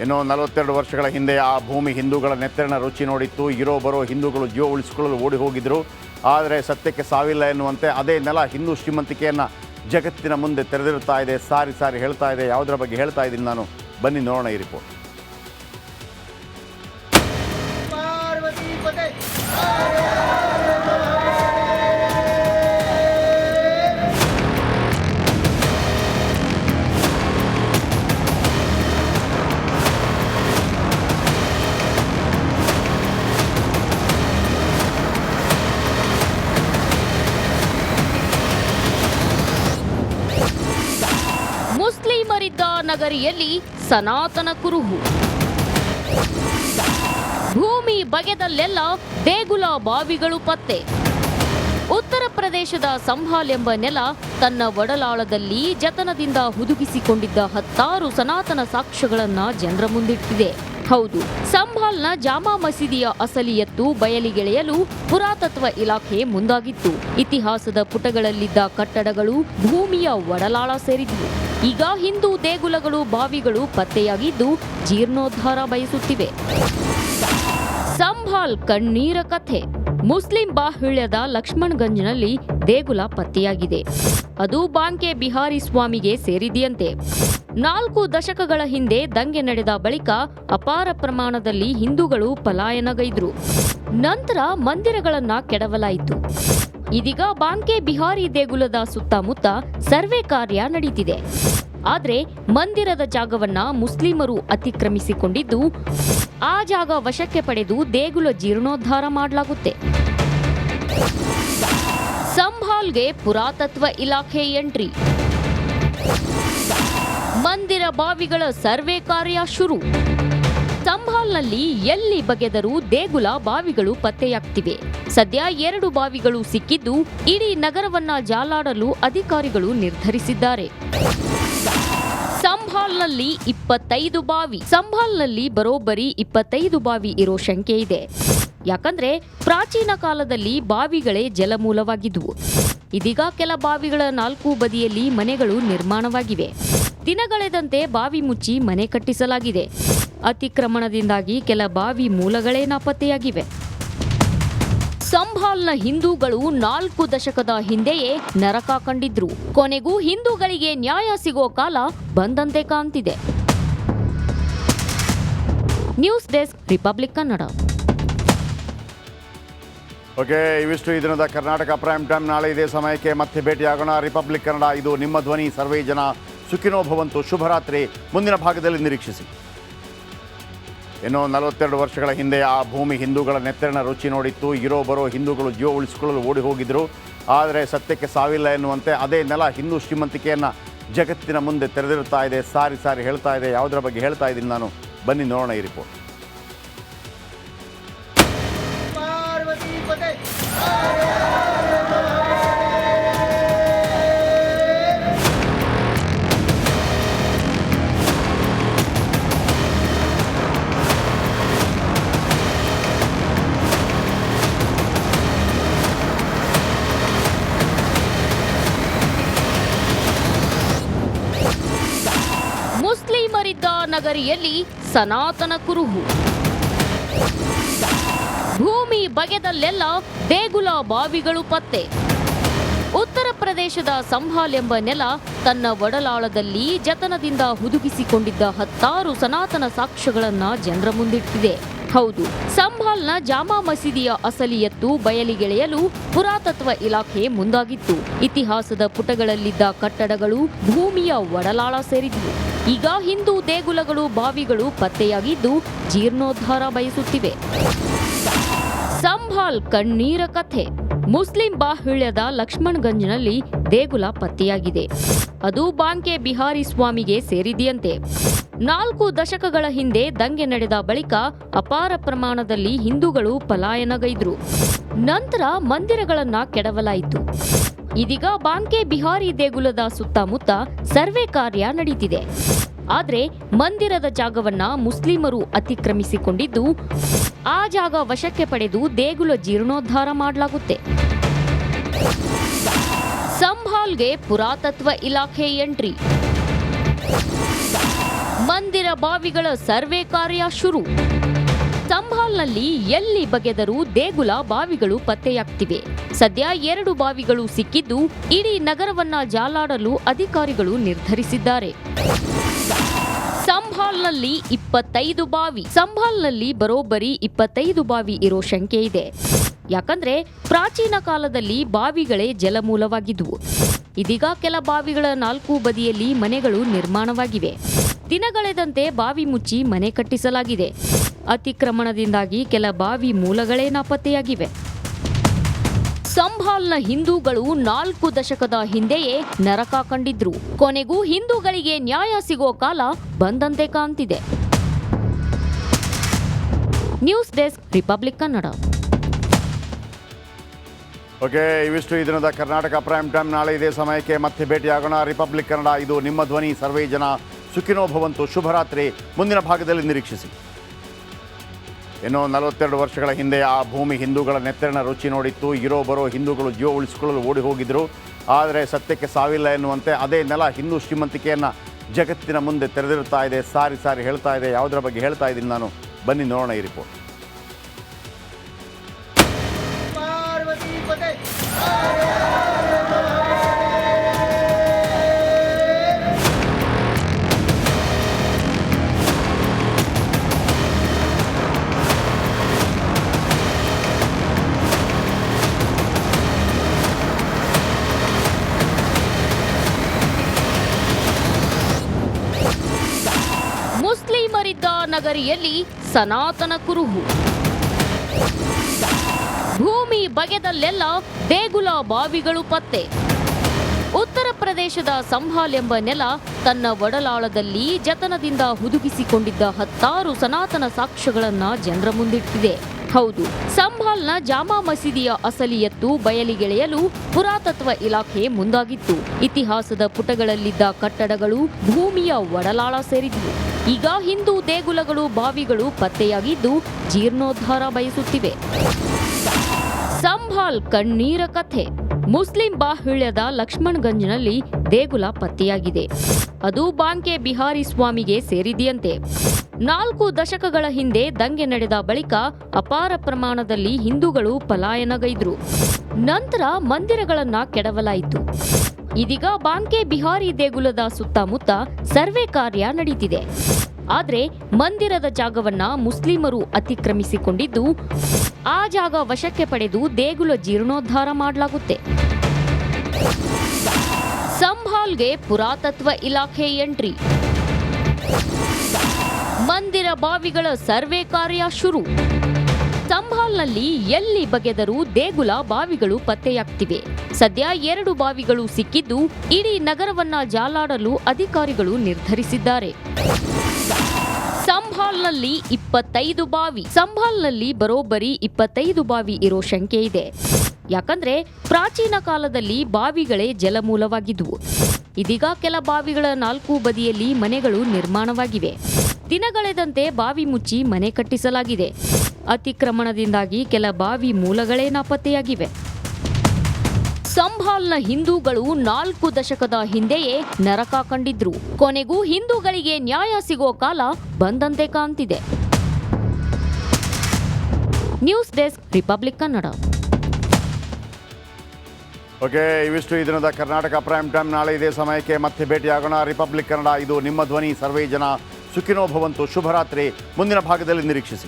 ಇನ್ನೂ 42 ವರ್ಷಗಳ ಹಿಂದೆ ಆ ಭೂಮಿ ಹಿಂದೂಗಳ ನೆತ್ತರಿನ ರುಚಿ ನೋಡಿತ್ತು. ಇರೋ ಬರೋ ಹಿಂದೂಗಳು ಜೀವ ಉಳಿಸಿಕೊಳ್ಳಲು ಓಡಿ ಹೋಗಿದ್ರು. ಆದರೆ ಸತ್ಯಕ್ಕೆ ಸಾವಿಲ್ಲ ಎನ್ನುವಂತೆ ಅದೇ ನೆಲ ಹಿಂದೂ ಶ್ರೀಮಂತಿಕೆಯನ್ನು ಜಗತ್ತಿನ ಮುಂದೆ ತೆರೆದಿರುತ್ತಾ ಇದೆ, ಸಾರಿ ಸಾರಿ ಹೇಳ್ತಾ ಇದೆ. ಯಾವುದರ ಬಗ್ಗೆ ಹೇಳ್ತಾ ಇದ್ದೀನಿ ನಾನು, ಬನ್ನಿ ನೋಡೋಣ ಈ ರಿಪೋರ್ಟ್. ಮುಸ್ಲಿಮರಿದ್ದ ನಗರಿಯಲ್ಲಿ ಸನಾತನ ಕುರುಹು. ಭೂಮಿ ಬಗೆದಲ್ಲೆಲ್ಲ ದೇಗುಲ ಬಾವಿಗಳು ಪತ್ತೆ. ಉತ್ತರ ಪ್ರದೇಶದ ಸಂಭಾಲ್ ಎಂಬ ನೆಲ ತನ್ನ ಒಡಲಾಳದಲ್ಲಿ ಜತನದಿಂದ ಹುದುಗಿಸಿಕೊಂಡಿದ್ದ 10 ಸನಾತನ ಸಾಕ್ಷ್ಯಗಳನ್ನ ಜನರ ಮುಂದಿಟ್ಟಿದೆ. ಹೌದು, ಸಂಭಾಲ್ನ ಜಾಮಾ ಮಸೀದಿಯ ಅಸಲಿಯತ್ತು ಬಯಲಿಗೆಳೆಯಲು ಪುರಾತತ್ವ ಇಲಾಖೆ ಮುಂದಾಗಿತ್ತು. ಇತಿಹಾಸದ ಪುಟಗಳಲ್ಲಿದ್ದ ಕಟ್ಟಡಗಳು ಭೂಮಿಯ ಒಡಲಾಳ ಸೇರಿದ್ವು. ಈಗ ಹಿಂದೂ ದೇಗುಲಗಳು ಬಾವಿಗಳು ಪತ್ತೆಯಾಗಿದ್ದು ಜೀರ್ಣೋದ್ಧಾರ ಬಯಸುತ್ತಿವೆ. ಸಂಭಾಲ್ ಕಣ್ಣೀರ ಕಥೆ. ಮುಸ್ಲಿಂ ಬಾಹುಳ್ಯದ ಲಕ್ಷ್ಮಣ್ಗಂಜ್ನಲ್ಲಿ ದೇಗುಲ ಪತ್ತೆಯಾಗಿದೆ. ಅದು ಬಾಂಕೆ ಬಿಹಾರಿ ಸ್ವಾಮಿಗೆ ಸೇರಿದೆಯಂತೆ. 4 ದಶಕಗಳ ಹಿಂದೆ ದಂಗೆ ನಡೆದ ಬಳಿಕ ಅಪಾರ ಪ್ರಮಾಣದಲ್ಲಿ ಹಿಂದೂಗಳು ಪಲಾಯನಗೈದ್ರು. ನಂತರ ಮಂದಿರಗಳನ್ನ ಕೆಡವಲಾಯಿತು. ಇದೀಗ ಬಾಂಕೆ ಬಿಹಾರಿ ದೇಗುಲದ ಸುತ್ತಮುತ್ತ ಸರ್ವೆ ಕಾರ್ಯ ನಡೀತಿದೆ. ಆದ್ರೆ ಮಂದಿರದ ಜಾಗವನ್ನ ಮುಸ್ಲಿಮರು ಅತಿಕ್ರಮಿಸಿಕೊಂಡಿದ್ದು, ಆ ಜಾಗ ವಶಕ್ಕೆ ಪಡೆದು ದೇಗುಲ ಜೀರ್ಣೋದ್ಧಾರ ಮಾಡಲಾಗುತ್ತೆ. ಸಂಭಾಲ್ಗೆ ಪುರಾತತ್ವ ಇಲಾಖೆ ಎಂಟ್ರಿ. ಮಂದಿರ ಬಾವಿಗಳ ಸರ್ವೆ ಕಾರ್ಯ ಶುರು. ಸಂಭಾಲ್ನಲ್ಲಿ ಎಲ್ಲಿ ಬಗೆದರೂ ದೇಗುಲ ಬಾವಿಗಳು ಪತ್ತೆಯಾಗ್ತಿವೆ. ಸದ್ಯ 2 ಬಾವಿಗಳು ಸಿಕ್ಕಿದ್ದು ಇಡೀ ನಗರವನ್ನ ಜಾಲಾಡಲು ಅಧಿಕಾರಿಗಳು ನಿರ್ಧರಿಸಿದ್ದಾರೆ. ಸಂಭಾಲ್ನಲ್ಲಿ 25 ಬಾವಿ. ಸಂಭಾಲ್ನಲ್ಲಿ ಬರೋಬ್ಬರಿ 25 ಬಾವಿ ಇರೋ ಶಂಕೆ ಇದೆ. ಯಾಕಂದ್ರೆ ಪ್ರಾಚೀನ ಕಾಲದಲ್ಲಿ ಬಾವಿಗಳೇ ಜಲಮೂಲವಾಗಿದ್ವು. ಇದೀಗ ಕೆಲ ಬಾವಿಗಳ 4 ಬದಿಯಲ್ಲಿ ಮನೆಗಳು ನಿರ್ಮಾಣವಾಗಿವೆ. ದಿನಗಳೆದಂತೆ ಬಾವಿ ಮುಚ್ಚಿ ಮನೆ ಕಟ್ಟಿಸಲಾಗಿದೆ. ಅತಿಕ್ರಮಣದಿಂದಾಗಿ ಕೆಲ ಬಾವಿ ಮೂಲಗಳೇ ನಾಪತ್ತೆಯಾಗಿವೆ. ಸಂಭಾಲ್ನ ಹಿಂದೂಗಳು 4 ದಶಕದ ಹಿಂದೆಯೇ ನರಕ ಕಂಡಿದ್ರು. ಕೊನೆಗೂ ಹಿಂದೂಗಳಿಗೆ ನ್ಯಾಯ ಸಿಗೋ ಕಾಲ ಬಂದಂತೆ ಕಾಣ್ತಿದೆ. News desk, republic Kannada. Okay, ಇವಿಷ್ಟು ಈ ದಿನದ ಕರ್ನಾಟಕ ಪ್ರೈಮ್ ಟೈಮ್. ನಾಳೆ ಇದೇ ಸಮಯಕ್ಕೆ ಮತ್ತೆ ಭೇಟಿಯಾಗೋಣ. ರಿಪಬ್ಲಿಕ್ ಕನ್ನಡ, ಇದು ನಿಮ್ಮ ಧ್ವನಿ. ಸರ್ವೇ ಜನ ಸುಖಿನೋ ಭವಂತು. ಶುಭರಾತ್ರಿ. ಮುಂದಿನ ಭಾಗದಲ್ಲಿ ನಿರೀಕ್ಷಿಸಿ. ಇನ್ನೂ 42 ವರ್ಷಗಳ ಹಿಂದೆ ಆ ಭೂಮಿ ಹಿಂದೂಗಳ ನೆತ್ತರಿನ ರುಚಿ ನೋಡಿತ್ತು. ಇರೋ ಬರೋ ಹಿಂದೂಗಳು ಜೀವ ಉಳಿಸಿಕೊಳ್ಳಲು ಓಡಿ ಹೋಗಿದ್ರು. ಆದರೆ ಸತ್ಯಕ್ಕೆ ಸಾವಿಲ್ಲ ಎನ್ನುವಂತೆ ಅದೇ ನೆಲ ಹಿಂದೂ ಶ್ರೀಮಂತಿಕೆಯನ್ನು ಜಗತ್ತಿನ ಮುಂದೆ ತೆರೆದಿರುತ್ತಾ ಇದೆ, ಸಾರಿ ಸಾರಿ ಹೇಳ್ತಾ ಇದೆ. ಯಾವುದರ ಬಗ್ಗೆ ಹೇಳ್ತಾ ಇದ್ದೀನಿ ನಾನು, ಬನ್ನಿ ನೋಡೋಣ ಈ ರಿಪೋರ್ಟ್. ಮುಸ್ಲಿಮರಿದ್ದ ನಗರಿಯಲ್ಲಿ ಸನಾತನ ಕುರುಹು. ಭೂಮಿ ಬಗೆದಲ್ಲೆಲ್ಲ ದೇಗುಲ ಬಾವಿಗಳು ಪತ್ತೆ. ಉತ್ತರ ಪ್ರದೇಶದ ಸಂಭಾಲ್ ಎಂಬ ನೆಲ ತನ್ನ ಒಡಲಾಳದಲ್ಲಿ ಜತನದಿಂದ ಹುದುಗಿಸಿಕೊಂಡಿದ್ದ 10 ಸನಾತನ ಸಾಕ್ಷ್ಯಗಳನ್ನ ಜನರ ಮುಂದಿಟ್ಟಿದೆ. ಹೌದು, ಸಂಭಾಲ್ನ ಜಾಮಾ ಮಸೀದಿಯ ಅಸಲಿಯತ್ತು ಬಯಲಿಗೆಳೆಯಲು ಪುರಾತತ್ವ ಇಲಾಖೆ ಮುಂದಾಗಿತ್ತು. ಇತಿಹಾಸದ ಪುಟಗಳಲ್ಲಿದ್ದ ಕಟ್ಟಡಗಳು ಭೂಮಿಯ ಒಡಲಾಳ ಸೇರಿದ್ವು. ಈಗ ಹಿಂದೂ ದೇಗುಲಗಳು ಬಾವಿಗಳು ಪತ್ತೆಯಾಗಿದ್ದು ಜೀರ್ಣೋದ್ಧಾರ ಬಯಸುತ್ತಿವೆ. ಸಂಭಾಲ್ ಕಣ್ಣೀರ ಕಥೆ. ಮುಸ್ಲಿಂ ಬಾಹುಳ್ಯದ ಲಕ್ಷ್ಮಣ್ಗಂಜ್ನಲ್ಲಿ ದೇಗುಲ ಪತ್ತೆಯಾಗಿದೆ. ಅದು ಬಾಂಕೆ ಬಿಹಾರಿ ಸ್ವಾಮಿಗೆ ಸೇರಿದೆಯಂತೆ. 4 ದಶಕಗಳ ಹಿಂದೆ ದಂಗೆ ನಡೆದ ಬಳಿಕ ಅಪಾರ ಪ್ರಮಾಣದಲ್ಲಿ ಹಿಂದೂಗಳು ಪಲಾಯನಗೈದ್ರು. ನಂತರ ಮಂದಿರಗಳನ್ನ ಕೆಡವಲಾಯಿತು. ಇದೀಗ ಬಾಂಕೆ ಬಿಹಾರಿ ದೇಗುಲದ ಸುತ್ತಮುತ್ತ ಸರ್ವೆ ಕಾರ್ಯ ನಡೀತಿದೆ. ಆದ್ರೆ ಮಂದಿರದ ಜಾಗವನ್ನ ಮುಸ್ಲಿಮರು ಅತಿಕ್ರಮಿಸಿಕೊಂಡಿದ್ದು, ಆ ಜಾಗ ವಶಕ್ಕೆ ಪಡೆದು ದೇಗುಲ ಜೀರ್ಣೋದ್ಧಾರ ಮಾಡಲಾಗುತ್ತೆ. ಸಂಭಾಲ್ಗೆ ಪುರಾತತ್ವ ಇಲಾಖೆ ಎಂಟ್ರಿ. ಮಂದಿರ ಬಾವಿಗಳ ಸರ್ವೆ ಕಾರ್ಯ ಶುರು. ಸಂಭಾಲ್ನಲ್ಲಿ ಎಲ್ಲಿ ಬಗೆದರೂ ದೇಗುಲ ಬಾವಿಗಳು ಪತ್ತೆಯಾಗ್ತಿವೆ. ಸದ್ಯ 2 ಬಾವಿಗಳು ಸಿಕ್ಕಿದ್ದು ಇಡೀ ನಗರವನ್ನ ಜಾಲಾಡಲು ಅಧಿಕಾರಿಗಳು ನಿರ್ಧರಿಸಿದ್ದಾರೆ. ಸಂಭಾಲ್ನಲ್ಲಿ 25 ಬಾವಿ. ಸಂಭಾಲ್ನಲ್ಲಿ ಬರೋಬ್ಬರಿ 25 ಬಾವಿ ಇರೋ ಶಂಕೆ ಇದೆ. ಯಾಕಂದ್ರೆ ಪ್ರಾಚೀನ ಕಾಲದಲ್ಲಿ ಬಾವಿಗಳೇ ಜಲಮೂಲವಾಗಿದ್ವು. ಇದೀಗ ಕೆಲ ಬಾವಿಗಳ 4 ಬದಿಯಲ್ಲಿ ಮನೆಗಳು ನಿರ್ಮಾಣವಾಗಿವೆ. ದಿನಗಳೆದಂತೆ ಬಾವಿ ಮುಚ್ಚಿ ಮನೆ ಕಟ್ಟಿಸಲಾಗಿದೆ. ಅತಿಕ್ರಮಣದಿಂದಾಗಿ ಕೆಲ ಬಾವಿ ಮೂಲಗಳೇ ನಾಪತ್ತೆಯಾಗಿವೆ. ಸಂಭಾಲ್ನ ಹಿಂದೂಗಳು 4 ದಶಕದ ಹಿಂದೆಯೇ ನರಕ ಕಂಡಿದ್ರು. ಕೊನೆಗೂ ಹಿಂದೂಗಳಿಗೆ ನ್ಯಾಯ ಸಿಗೋ ಕಾಲ ಬಂದಂತೆ ಕಾಣ್ತಿದೆ. News desk, republic Kannada. Okay, ಇವಿಷ್ಟು ಈ ದಿನದ ಕರ್ನಾಟಕ ಪ್ರೈಮ್ ಟೈಮ್. ನಾಳೆ ಇದೇ ಸಮಯಕ್ಕೆ ಮತ್ತೆ ಭೇಟಿಯಾಗೋಣ. ರಿಪಬ್ಲಿಕ್ ಕನ್ನಡ, ಇದು ನಿಮ್ಮ ಧ್ವನಿ. ಸರ್ವೇ ಜನ ಸುಖಿನೋ ಭವಂತು. ಶುಭರಾತ್ರಿ. ಮುಂದಿನ ಭಾಗದಲ್ಲಿ ನಿರೀಕ್ಷಿಸಿ. ಇನ್ನೂ 42 ವರ್ಷಗಳ ಹಿಂದೆ ಆ ಭೂಮಿ ಹಿಂದೂಗಳ ನೆತ್ತರಿನ ರುಚಿ ನೋಡಿತ್ತು. ಇರೋ ಬರೋ ಹಿಂದೂಗಳು ಜೀವ ಉಳಿಸಿಕೊಳ್ಳಲು ಓಡಿ ಹೋಗಿದ್ರು. ಆದರೆ ಸತ್ಯಕ್ಕೆ ಸಾವಿಲ್ಲ ಎನ್ನುವಂತೆ ಅದೇ ನೆಲ ಹಿಂದೂ ಶ್ರೀಮಂತಿಕೆಯನ್ನು ಜಗತ್ತಿನ ಮುಂದೆ ತೆರೆದಿರುತ್ತಾ ಇದೆ. ಸಾರಿ ಸಾರಿ ಹೇಳ್ತಾ ಇದೆ. ಯಾವುದರ ಬಗ್ಗೆ ಹೇಳ್ತಾ ಇದ್ದೀನಿ ನಾನು, ಬನ್ನಿ ನೋಡೋಣ ಈ ರಿಪೋರ್ಟ್. ಮುಸ್ಲಿಮರಿದ್ದ ನಗರಿಯಲ್ಲಿ ಸನಾತನ ಕುರುಹು. ಭೂಮಿ ಬಗೆದಲ್ಲೆಲ್ಲ ದೇಗುಲ ಬಾವಿಗಳು ಪತ್ತೆ. ಉತ್ತರ ಪ್ರದೇಶದ ಸಂಭಾಲ್ ಎಂಬ ನೆಲ ತನ್ನ ಒಡಲಾಳದಲ್ಲಿ ಜತನದಿಂದ ಹುದುಗಿಸಿಕೊಂಡಿದ್ದ 10 ಸನಾತನ ಸಾಕ್ಷ್ಯಗಳನ್ನ ಜನರ ಮುಂದಿಟ್ಟಿದೆ. ಹೌದು, ಸಂಭಾಲ್ನ ಜಾಮಾ ಮಸೀದಿಯ ಅಸಲಿ ಎತ್ತು ಬಯಲಿಗೆಳೆಯಲು ಪುರಾತತ್ವ ಇಲಾಖೆ ಮುಂದಾಗಿತ್ತು. ಇತಿಹಾಸದ ಪುಟಗಳಲ್ಲಿದ್ದ ಕಟ್ಟಡಗಳು ಭೂಮಿಯ ಒಡಲಾಳ ಸೇರಿದ್ವು. ಈಗ ಹಿಂದೂ ದೇಗುಲಗಳು ಬಾವಿಗಳು ಪತ್ತೆಯಾಗಿದ್ದು ಜೀರ್ಣೋದ್ಧಾರ ಬಯಸುತ್ತಿವೆ. ಸಂಭಾಲ್ ಕಣ್ಣೀರ ಕಥೆ. ಮುಸ್ಲಿಂ ಬಾಹುಳ್ಯದ ಲಕ್ಷ್ಮಣ್ಗಂಜ್ನಲ್ಲಿ ದೇಗುಲ ಪತ್ತೆಯಾಗಿದೆ. ಅದು ಬಾಂಕೆ ಬಿಹಾರಿ ಸ್ವಾಮಿಗೆ ಸೇರಿದೆಯಂತೆ. 4 ದಶಕಗಳ ಹಿಂದೆ ದಂಗೆ ನಡೆದ ಬಳಿಕ ಅಪಾರ ಪ್ರಮಾಣದಲ್ಲಿ ಹಿಂದೂಗಳು ಪಲಾಯನಗೈದ್ರು. ನಂತರ ಮಂದಿರಗಳನ್ನ ಕೆಡವಲಾಯಿತು. ಇದೀಗ ಬಾಂಕೆ ಬಿಹಾರಿ ದೇಗುಲದ ಸುತ್ತಮುತ್ತ ಸರ್ವೆ ಕಾರ್ಯ ನಡೀತಿದೆ. ಆದ್ರೆ ಮಂದಿರದ ಜಾಗವನ್ನ ಮುಸ್ಲಿಮರು ಅತಿಕ್ರಮಿಸಿಕೊಂಡಿದ್ದು, ಆ ಜಾಗ ವಶಕ್ಕೆ ಪಡೆದು ದೇಗುಲ ಜೀರ್ಣೋದ್ಧಾರ ಮಾಡಲಾಗುತ್ತೆ. ಸಂಭಾಲ್ಗೆ ಪುರಾತತ್ವ ಇಲಾಖೆ ಎಂಟ್ರಿ. ಮಂದಿರ ಬಾವಿಗಳ ಸರ್ವೆ ಕಾರ್ಯ ಶುರು. ಸಂಭಾಲ್ನಲ್ಲಿ ಎಲ್ಲಿ ಬಗೆದರೂ ದೇಗುಲ ಬಾವಿಗಳು ಪತ್ತೆಯಾಗ್ತಿವೆ. ಸದ್ಯ 2 ಬಾವಿಗಳು ಸಿಕ್ಕಿದ್ದು ಇಡೀ ನಗರವನ್ನ ಜಾಲಾಡಲು ಅಧಿಕಾರಿಗಳು ನಿರ್ಧರಿಸಿದ್ದಾರೆ. ಸಂಭಾಲ್ನಲ್ಲಿ 25 ಬಾವಿ. ಸಂಭಾಲ್ನಲ್ಲಿ ಬರೋಬ್ಬರಿ 25 ಬಾವಿ ಇರೋ ಶಂಕೆ ಇದೆ. ಯಾಕಂದ್ರೆ ಪ್ರಾಚೀನ ಕಾಲದಲ್ಲಿ ಬಾವಿಗಳೇ ಜಲಮೂಲವಾಗಿದ್ವು. ಇದೀಗ ಕೆಲ ಬಾವಿಗಳ 4 ಬದಿಯಲ್ಲಿ ಮನೆಗಳು ನಿರ್ಮಾಣವಾಗಿವೆ. ದಿನಗಳೆದಂತೆ ಬಾವಿ ಮುಚ್ಚಿ ಮನೆ ಕಟ್ಟಿಸಲಾಗಿದೆ. ಅತಿಕ್ರಮಣದಿಂದಾಗಿ ಕೆಲ ಬಾವಿ ಮೂಲಗಳೇ ನಾಪತ್ತೆಯಾಗಿವೆ. ಸಂಭಾಲ್ನ ಹಿಂದೂಗಳು 4 ದಶಕದ ಹಿಂದೆಯೇ ನರಕ ಕಂಡಿದ್ರು. ಕೊನೆಗೂ ಹಿಂದೂಗಳಿಗೆ ನ್ಯಾಯ ಸಿಗೋ ಕಾಲ ಬಂದಂತೆ ಕಾಣ್ತಿದೆ. News desk, republic Kannada. Okay, ಇವಿಷ್ಟು ಈ ದಿನದ ಕರ್ನಾಟಕ ಪ್ರೈಮ್ ಟೈಮ್. ನಾಳೆ ಇದೇ ಸಮಯಕ್ಕೆ ಮತ್ತೆ ಭೇಟಿಯಾಗೋಣ. ರಿಪಬ್ಲಿಕ್ ಕನ್ನಡ, ಇದು ನಿಮ್ಮ ಧ್ವನಿ. ಸರ್ವೇ ಜನ ಸುಖಿನೋ ಭವಂತು. ಶುಭರಾತ್ರಿ. ಮುಂದಿನ ಭಾಗದಲ್ಲಿ ನಿರೀಕ್ಷಿಸಿ.